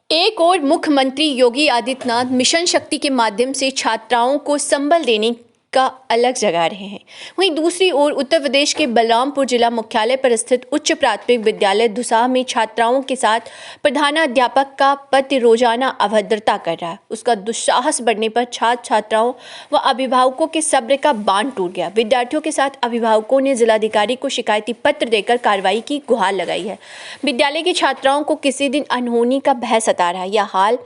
एक और मुख्यमंत्री योगी आदित्यनाथ मिशन शक्ति के माध्यम से छात्राओं को संबल देने का अलग जगा रहे हैं। वहीं दूसरी ओर उत्तर प्रदेश के बलरामपुर जिला मुख्यालय पर स्थित उच्च प्राथमिक विद्यालय धुसाह में छात्राओं के साथ प्रधानाध्यापक का पति रोजाना अभद्रता कर रहा है। उसका दुस्साहस बढ़ने पर छात्र छात्राओं व अभिभावकों के सब्र का बांध टूट गया। विद्यार्थियों के साथ अभिभावकों ने जिलाधिकारी को शिकायती पत्र देकर कार्रवाई की गुहार लगाई है। विद्यालय की छात्राओं को किसी दिन अनहोनी का भय सता रहा है। यह हाल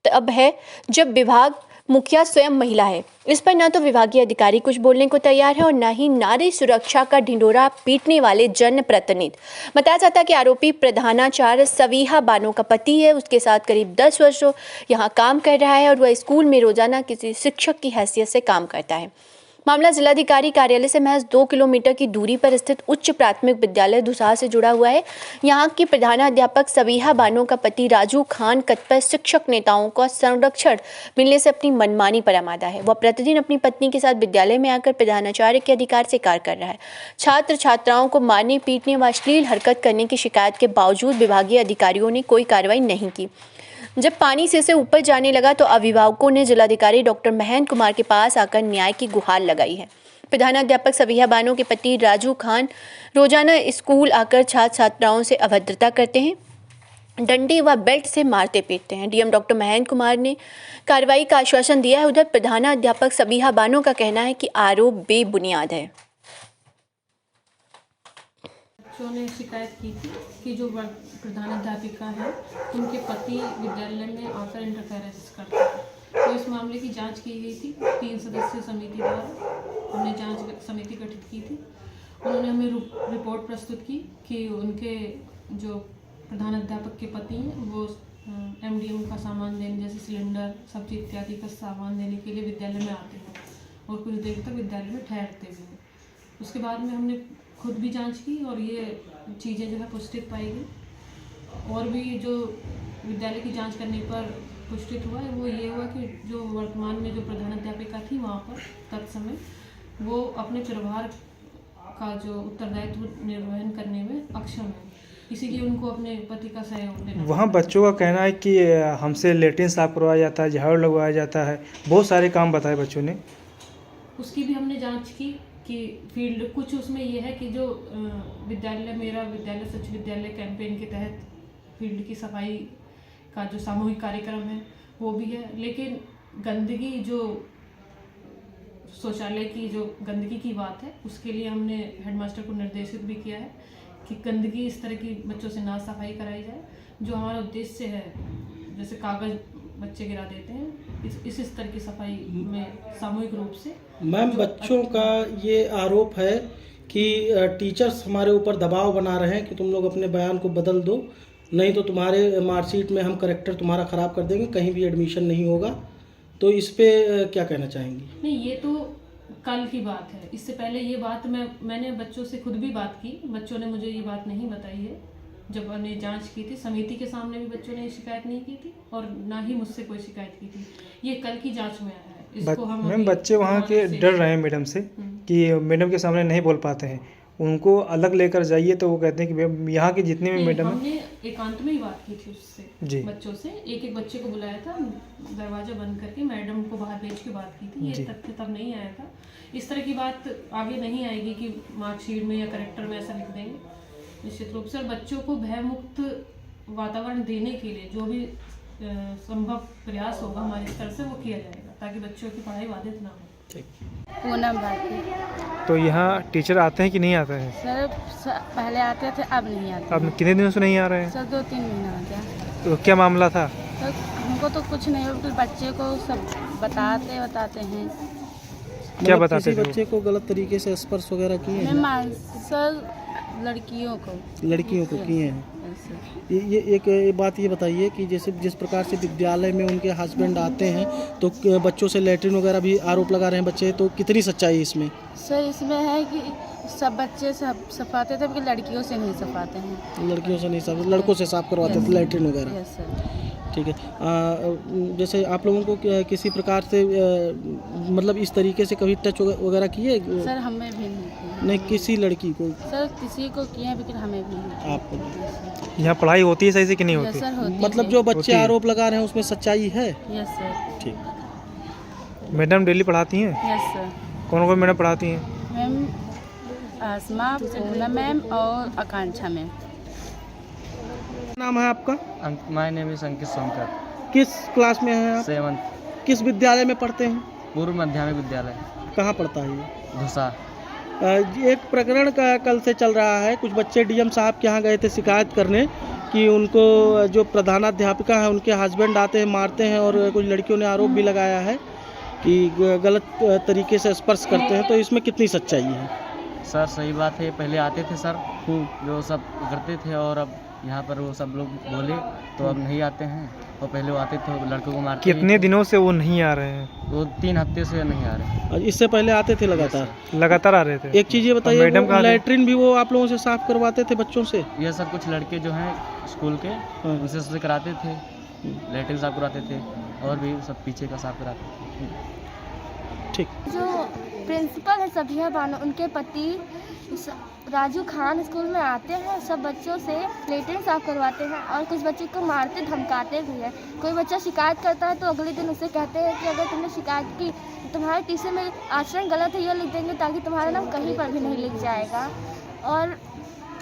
तब है जब विभाग मुखिया स्वयं महिला है। इस पर न तो विभागीय अधिकारी कुछ बोलने को तैयार है और न ही नारी सुरक्षा का ढिंढोरा पीटने वाले जनप्रतिनिधि। बताया जाता है कि आरोपी प्रधानाचार्य सविहा बानो का पति है। उसके साथ करीब 10 वर्षों यहाँ काम कर रहा है और वह स्कूल में रोजाना किसी शिक्षक की हैसियत से काम करता है। मामला जिलाधिकारी कार्यालय से महज 2 किलोमीटर की दूरी पर स्थित उच्च प्राथमिक विद्यालय धुसाह से जुड़ा हुआ है। यहाँ की प्रधानाध्यापक सविहा बानो का पति राजू खान कतिपय शिक्षक नेताओं का संरक्षण मिलने से अपनी मनमानी पर आमादा है। वह प्रतिदिन अपनी पत्नी के साथ विद्यालय में आकर प्रधानाचार्य के अधिकार से कार्य कर रहा है। छात्र छात्राओं को मारने पीटने व अश्लील हरकत करने की शिकायत के बावजूद विभागीय अधिकारियों ने कोई कार्रवाई नहीं की। जब पानी सिर से ऊपर जाने लगा तो अभिभावकों ने जिलाधिकारी डॉक्टर महेंद्र कुमार के पास आकर न्याय की गुहार लगाई है। प्रधानाध्यापक सविहा बानो के पति राजू खान रोजाना स्कूल आकर छात्र छात्राओं से अभद्रता करते हैं, डंडे व बेल्ट से मारते पीटते हैं। डीएम डॉक्टर महेंद्र कुमार ने कार्रवाई का आश्वासन दिया है। उधर प्रधानाध्यापक सविहा बानो का कहना है कि आरोप बेबुनियाद है। बच्चों ने शिकायत की थी कि जो प्रधानाध्यापिका है उनके पति विद्यालय में आकर इंटरफेरेंस करते हैं। तो इस मामले की जांच की गई थी 3 सदस्यीय समिति द्वारा। हमने जांच समिति गठित की थी। उन्होंने हमें रिपोर्ट प्रस्तुत की कि उनके जो प्रधानाध्यापक के पति हैं वो एमडीएम का सामान देने जैसे सिलेंडर सब्जी इत्यादि का सामान देने के लिए विद्यालय में आते हैं और कुछ देर तक विद्यालय में ठहरते भी हैं। उसके बाद में हमने खुद भी जांच की और ये चीज़ें जो है पुष्टित पाई गई। और भी जो विद्यालय की जांच करने पर पुष्टित हुआ है वो ये हुआ कि जो वर्तमान में जो प्रधानाध्यापिका थी वहाँ पर तत्समय वो अपने प्रभार का जो उत्तरदायित्व निर्वहन करने में अक्षम है, इसीलिए उनको अपने पति का सहयोग लेना। वहाँ बच्चों का कहना है कि हमसे लेट्रिन साफ करवाया जाता है, झाड़ू लगवाया जाता है, बहुत सारे काम बताए बच्चों ने। उसकी भी हमने जांच की कि फील्ड कुछ उसमें ये है कि जो मेरा विद्यालय स्वच्छ विद्यालय कैंपेन के तहत फील्ड की सफाई का जो सामूहिक कार्यक्रम है वो भी है, लेकिन गंदगी जो शौचालय की जो गंदगी की बात है उसके लिए हमने हेडमास्टर को निर्देशित भी किया है कि गंदगी इस तरह की बच्चों से ना सफाई कराई जाए। जो हमारा उद्देश्य है जैसे कागज बच्चे गिरा देते हैं इस स्तर की सफाई में सामूहिक रूप से। मैम, बच्चों का ये आरोप है कि टीचर्स हमारे ऊपर दबाव बना रहे हैं कि तुम लोग अपने बयान को बदल दो, नहीं तो तुम्हारे मार्कशीट में हम करेक्टर तुम्हारा ख़राब कर देंगे, कहीं भी एडमिशन नहीं होगा। तो इस पे क्या कहना चाहेंगी? नहीं, ये तो कल की बात है। इससे पहले ये बात मैंने बच्चों से खुद भी बात की। बच्चों ने मुझे ये बात नहीं बताई है। जब हमने जांच की थी समिति के सामने भी बच्चों ने शिकायत नहीं की थी और ना ही मुझसे कोई शिकायत की थी। ये कल की जांच में आया है। इसको हम मैम, बच्चे वहाँ के डर रहे हैं मैडम से कि मैडम के सामने नहीं बोल पाते हैं, उनको अलग लेकर जाइए तो वो कहते हैं कि यहाँ के जितने भी मैडम हैं। हमने एकांत में ही बात की थी उससे जी, बच्चों से। एक बच्चे को बुलाया था, दरवाजा बंद करके मैडम को बाहर भेज के बात की थी। ये तथ्य तब नहीं आया था। इस तरह की बात आगे नहीं आएगी कि मार्कशीट में या करेक्टर में ऐसा लिख देंगे। निश्चित रूप से बच्चों को भयमुक्त वातावरण देने के लिए जो भी संभव प्रयास होगा हमारे स्तर से वो किया जाएगा ताकि बच्चों की पढ़ाई बाधित ना हो। पूनम भारती। तो यहाँ टीचर आते हैं कि नहीं आते हैं? सर पहले आते थे, अब नहीं आते। अब कितने दिनों से नहीं आ रहे हैं? सर 2-3 महीना हो गया। तो क्या मामला था? तो हमको तो कुछ नहीं, बिल्कुल बच्चे को सब बताते हैं। क्या बताते थे? बच्चे को गलत तरीके से स्पर्श वगैरह किए हैं? मैं सर लड़कियों को किए हैं। ये एक बात ये बताइए कि जैसे जिस प्रकार से विद्यालय में उनके हस्बैंड आते हैं तो बच्चों से लैट्रिन वगैरह भी आरोप लगा रहे हैं बच्चे, तो कितनी सच्चाई इसमें? सर इसमें है कि सब बच्चे सब सफाते थे, लेकिन लड़कियों से नहीं सफाते हैं। लड़कियों से नहीं साफ, लड़कों से साफ करवाते थे लैट्रिन वगैरह। Yes sir. ठीक है। जैसे आप लोगों को किसी प्रकार से मतलब इस तरीके से कभी टच वगैरह किए? सर हमें भी नहीं किए। नहीं, किसी लड़की को? सर किसी को किए हैं, लेकिन हमें भी नहीं किए। आपको? यहाँ पढ़ाई होती है सही से कि नहीं यस होती? सर होती मतलब है। जो बच्चे होती है। आरोप लगा रहे हैं उसमें सच्चाई है? Yes sir. ठीक। मैडम डेली पढ़ाती हैं? Yes sir. कौन कौन मैडम पढ़ाती हैं? मैम आसमा, पूनम मैम और आकांक्षा मैम। नाम है आपका? माय नेम इज अंकित सोनकर। किस क्लास में हैं आप? 7th किस विद्यालय में पढ़ते हैं? पूर्व माध्यमिक विद्यालय कहाँ पढ़ता है ये? धुसा। एक प्रकरण का कल से चल रहा है। कुछ बच्चे डीएम साहब के यहाँ गए थे शिकायत करने कि उनको जो प्रधानाध्यापिका है उनके हस्बैंड आते हैं, मारते हैं, और कुछ लड़कियों ने आरोप भी लगाया है कि गलत तरीके से स्पर्श करते हैं। तो इसमें कितनी सच्चाई है? सर सही बात है, पहले आते थे सर जो सब करते थे, और अब यहाँ पर वो सब लोग बोले तो अब नहीं आते हैं। और पहले वो आते थे, लड़कों को मारते। कितने दिनों से वो नहीं आ रहे हैं? वो 3 हफ्ते से नहीं आ रहे। और इससे पहले आते थे लगातार? लगातार आ रहे थे। एक चीज़ ये बताइए, मैडम कहाँ थे? लैट्रिन भी वो आप लोगों से साफ करवाते थे बच्चों से? ये सब कुछ लड़के जो हैं स्कूल के हाँ। उनसे कराते थे, लैट्रिन साफ कराते थे, और भी सब पीछे का साफ कराते थे। ठीक। जो प्रिंसिपल है सबिया बानो, उनके पति राजू खान स्कूल में आते हैं, सब बच्चों से लैट्रिन साफ करवाते हैं और कुछ बच्चे को मारते धमकाते भी हैं। कोई बच्चा शिकायत करता है तो अगले दिन उसे कहते हैं कि अगर तुमने शिकायत की तुम्हारे टीचर में आचरण गलत है, यह लिख देंगे ताकि तुम्हारा नाम कहीं पर भी नहीं लिख जाएगा। और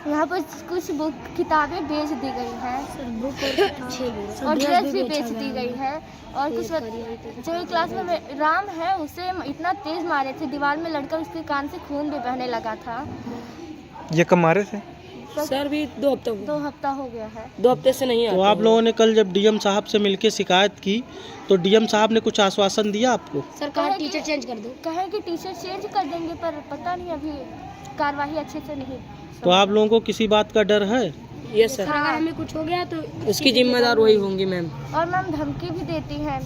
यहाँ पर कुछ बुक किताबें बेच दी गई हैं और ड्रेस भी बेच दी गई है। और कुछ जो एक क्लास में राम है उसे इतना तेज मारे थे, दीवार में लड़कर उसके कान से खून भी बहने लगा था। ये कब मारे थे? सर भी 2 हफ्ता हो गया है। 2 हफ्ते से नहीं आते। तो आप लोगों ने कल जब डीएम साहब से मिलकर शिकायत की तो डीएम साहब ने कुछ आश्वासन दिया आपको? सर कहे टीचर चेंज कर दो, कहे कि टीचर चेंज कर देंगे, पर पता नहीं अभी कार्रवाई अच्छे से नहीं। तो आप लोगों को किसी बात का डर है? Yes sir. अगर हमें कुछ हो गया तो उसकी जिम्मेदार वही होंगी मैम। और मैम धमकी भी देती हैं।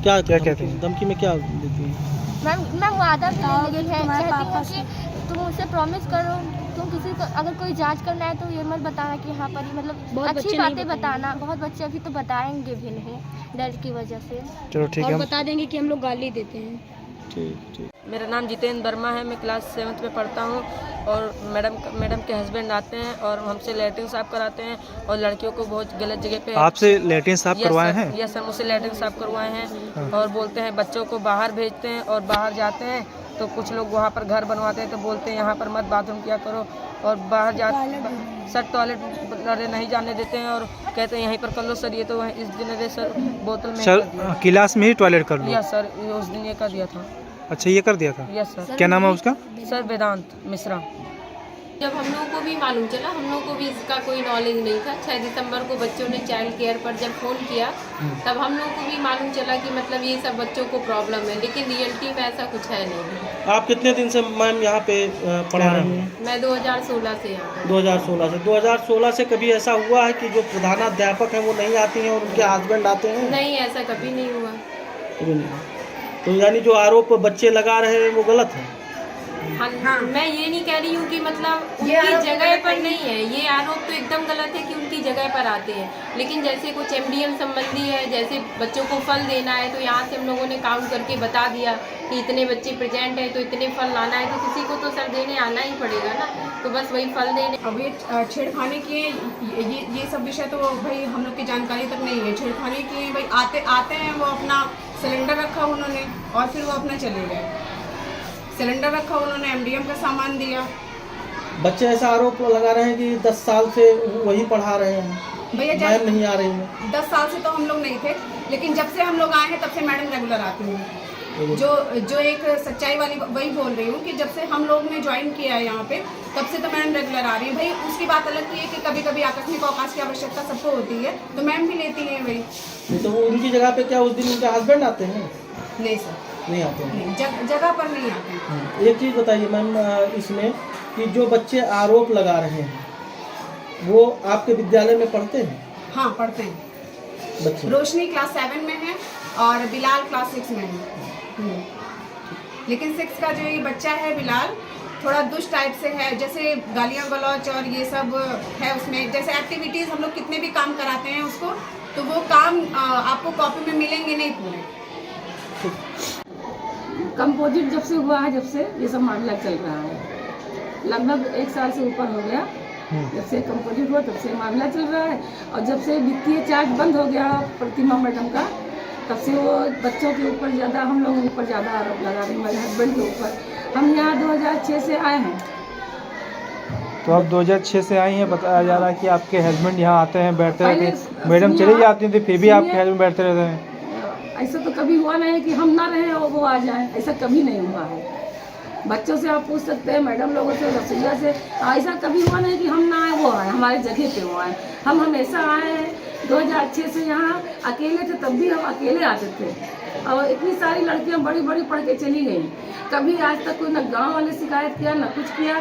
क्या क्या कहते हैं? धमकी में क्या देती हैं? मैम वादा भी देती है, कहती हैं कि तुम मुझसे प्रॉमिस करो, तुम किसी को अगर कोई जांच करना है तो ये मत बताना कि यहाँ पर ही, मतलब अच्छी बातें बताना। बहुत बच्चे अभी तो बताएंगे भी नहीं डर की वजह से। चलो ठीक है। बता देंगे कि हम लोग गाली देते हैं। ठीक। मेरा नाम जितेंद्र वर्मा है, मैं क्लास 7th में पढ़ता हूँ। और मैडम के हस्बैंड आते हैं और हमसे लैट्रिन साफ कराते हैं, और लड़कियों को बहुत गलत जगह पे। आपसे लैट्रिन साफ करवाए हैं? यस सर, मुझसे लैट्रिन साफ करवाए हैं। और बोलते हैं बच्चों को बाहर भेजते हैं, और बाहर जाते हैं तो कुछ लोग वहाँ पर घर बनवाते हैं तो बोलते हैं यहाँ पर मत बाथरूम किया करो। और बाहर जा सर टॉयलेट नहीं जाने देते हैं और कहते हैं यहीं पर कर लो सर। ये तो इस दिन सर बोतल में सर क्लास में ही टॉयलेट कर लो? यस सर, उस दिन ये कर दिया था। अच्छा, ये कर दिया था? Yes sir. क्या नाम है उसका? सर वेदांत मिश्रा। जब हम लोगों को भी मालूम चला, हम लोगों को भी इसका कोई नॉलेज नहीं था। 6 दिसंबर को बच्चों ने चाइल्ड केयर पर जब फ़ोन किया तब हम लोगों को भी मालूम चला कि मतलब ये सब बच्चों को प्रॉब्लम है, लेकिन रियलिटी में ऐसा कुछ है नहीं। आप कितने दिन से मैम यहाँ पे पढ़ा रही हैं? मैं 2016 से यहाँ पर। 2016 से कभी ऐसा हुआ है कि जो प्रधानाध्यापक हैं वो नहीं आती हैं और उनके हस्बैंड आते हैं? नहीं, ऐसा कभी नहीं हुआ। कभी नहीं। तो यानी जो आरोप बच्चे लगा रहे हैं वो गलत है? हाँ, मैं ये नहीं कह रही हूँ कि मतलब उनकी जगह पर नहीं है, ये आरोप तो एकदम गलत है कि उनकी जगह पर आते हैं। लेकिन जैसे कुछ MDM संबंधी है, जैसे बच्चों को फल देना है तो यहाँ से हम लोगों ने काउंट करके बता दिया कि इतने बच्चे प्रेजेंट है तो इतने फल लाना है, तो किसी को तो सर देने आना ही पड़ेगा ना, तो बस वही फल देने। अब ये छेड़खानी की ये सब विषय तो भाई हम लोग की जानकारी तक नहीं है। छेड़खानी की भाई आते हैं, वो अपना सिलेंडर रखा उन्होंने और फिर वो अपना चले गए। सिलेंडर रखा उन्होंने, MDM का सामान दिया। बच्चे ऐसा आरोप लगा रहे हैं कि 10 साल से वही पढ़ा रहे हैं, भैया मैम नहीं आ रही है। 10 साल से तो हम लोग नहीं थे, लेकिन जब से हम लोग आए हैं तब से मैडम रेगुलर आती हैं। जो एक सच्चाई वाली वही बोल रही हूँ कि जब से हम लोग ने ज्वाइन किया है यहाँ पे तब से तो मैम रेगुलर आ रही है। भाई उसकी बात अलग की है कि कभी कभी आकस्मिक अवकाश की आवश्यकता सबको होती है तो मैम भी लेती हैं भाई। तो वो उनकी जगह पे क्या उस दिन उनके हस्बैंड आते हैं? नहीं सर, नहीं आते हैं। जगह पर नहीं आते हैं। एक चीज़ बताइए मैम इसमें कि जो बच्चे आरोप लगा रहे हैं वो आपके विद्यालय में पढ़ते हैं? हाँ पढ़ते हैं। बच्चे रोशनी क्लास 7 में है और बिलाल क्लास 6 में है। लेकिन 6 का जो ये बच्चा है बिलाल, थोड़ा दुष्ट टाइप से है, जैसे गालियाँ गलौच और ये सब है उसमें। जैसे एक्टिविटीज़ हम लोग कितने भी काम कराते हैं उसको, तो वो काम आपको कॉपी में मिलेंगे नहीं पूरे। कंपोजिट जब से हुआ है, जब से ये सब मामला चल रहा है, लगभग 1 साल से ऊपर हो गया। जब से कंपोजिट हुआ तब से मामला चल रहा है। और जब से वित्तीय चार्ज बंद हो गया प्रतिमा मैडम का, तब से वो बच्चों के ऊपर ज़्यादा, हम लोगों के ऊपर ज़्यादा आरोप लगा रही, मेरे हस्बैंड के ऊपर। हम यहाँ 2006 से आए हैं। तो आप 2006 से आई हैं, बताया जा रहा है कि आपके हस्बैंड यहाँ आते हैं, बैठते रहते हैं, मैडम चली जाती थी फिर भी आपके हस्बैंड बैठते रहते हैं। ऐसा तो कभी हुआ नहीं है कि हम ना रहें और वो आ जाएं, ऐसा कभी नहीं हुआ है। बच्चों से आप पूछ सकते हैं, मैडम लोगों से, रसोईया से, ऐसा कभी हुआ नहीं कि हम ना आए वो आए, हमारे जगह पे वो आए। हम हमेशा आए हैं। 2006 से यहाँ अकेले थे, तब भी हम अकेले आते थे। और इतनी सारी लड़कियाँ बड़ी बड़ी पढ़ के चली गई, कभी आज तक कोई ना गांव वाले शिकायत किया ना कुछ किया।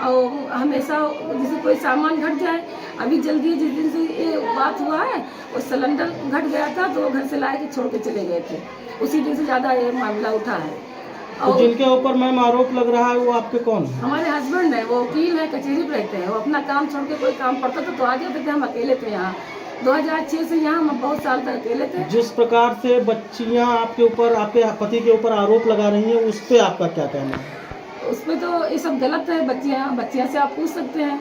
और हमेशा जैसे कोई सामान घट जाए, अभी जल्दी जिस दिन से ये बात हुआ है, वो सिलेंडर घट गया था तो वो घर से लाए के छोड़ के चले गए थे, उसी दिन से ज़्यादा ये मामला उठा है। तो जिनके ऊपर मैम आरोप लग रहा है वो आपके कौन है? हमारे हस्बैंड है, वो वकील है, कचहरी पर रहते हैं। वो अपना काम छोड़ के कोई काम पड़ता तो आ जाते थे, हम अकेले थे यहाँ। 2006 से यहाँ हम बहुत साल तक अकेले थे। जिस प्रकार से बच्चियाँ आपके ऊपर, आपके पति के ऊपर आरोप लगा रही हैं, उस पर आपका क्या कहना है? उस पर तो ये सब गलत है। बच्चियाँ से आप पूछ सकते हैं,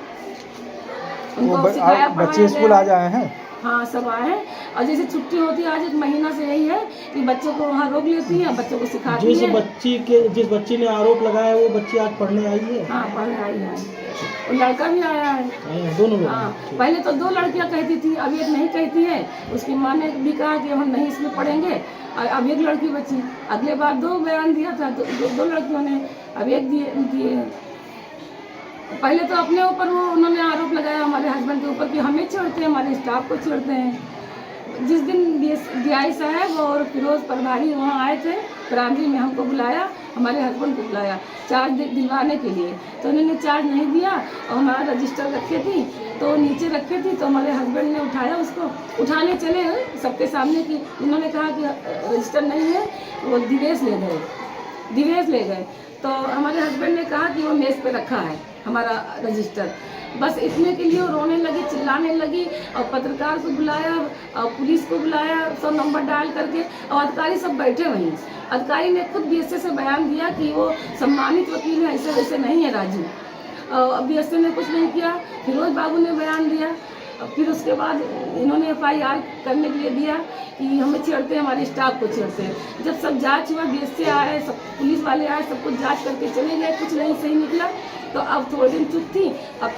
उनको सिखाया बच्चे स्कूल आ जाए हैं। हाँ, सब आए हैं। और जैसे छुट्टी होती है, आज 1 महीना से यही है कि बच्चों को वहाँ रोक लेती हैं, बच्चों को सिखाती हैं। जिस बच्ची ने आरोप लगाया वो बच्ची आज पढ़ने आई है? हाँ, पढ़ने आई है। और लड़का भी आया है, दोनों लोग। हाँ, पहले तो 2 लड़कियां कहती थी, अब 1 नहीं कहती है। उसकी माँ ने भी कहा कि हम नहीं इसमें पढ़ेंगे, और अब 1 लड़की बची। अगले बार 2 बयान दिया था, 2 लड़कियों ने, अब 1 दिए। पहले तो अपने ऊपर वो उन्होंने आरोप लगाया हमारे हस्बैंड के ऊपर कि हमें छेड़ते हैं, हमारे स्टाफ को छेड़ते हैं। जिस दिन DI साहब और फिरोज प्रभारी वहाँ आए थे, प्रांतीय में हमको बुलाया, हमारे हस्बैंड को बुलाया चार्ज दिलवाने के लिए, तो उन्होंने चार्ज नहीं दिया। और हमारा रजिस्टर रखे थी, तो नीचे रखे थी, तो हमारे हस्बैंड ने उठाया, उसको उठाने चले सबके सामने कि उन्होंने कहा कि रजिस्टर नहीं है, वो दिवेश ले गए। तो हमारे हस्बैंड ने कहा कि वो मेज़ पे रखा है हमारा रजिस्टर। बस इतने के लिए वो रोने लगी, चिल्लाने लगी, और पत्रकार को बुलाया और पुलिस को बुलाया, 100 नंबर डायल करके, और अधिकारी सब बैठे वहीं। अधिकारी ने खुद BSA से बयान दिया कि वो सम्मानित वकील है, ऐसे वैसे नहीं है राजू। और BSA ने कुछ नहीं किया, फिरोज बाबू ने बयान दिया। फिर उसके बाद इन्होंने FIR करने के लिए दिया कि हमें छेड़ते हैं, हमारे स्टाफ को छेड़ते हैं। जब सब जांच हुआ, BSA आए, सब पुलिस वाले आए, सब कुछ जांच करके चले गए, कुछ नहीं सही निकला। तो अब थोड़े दिन चुप थी, अब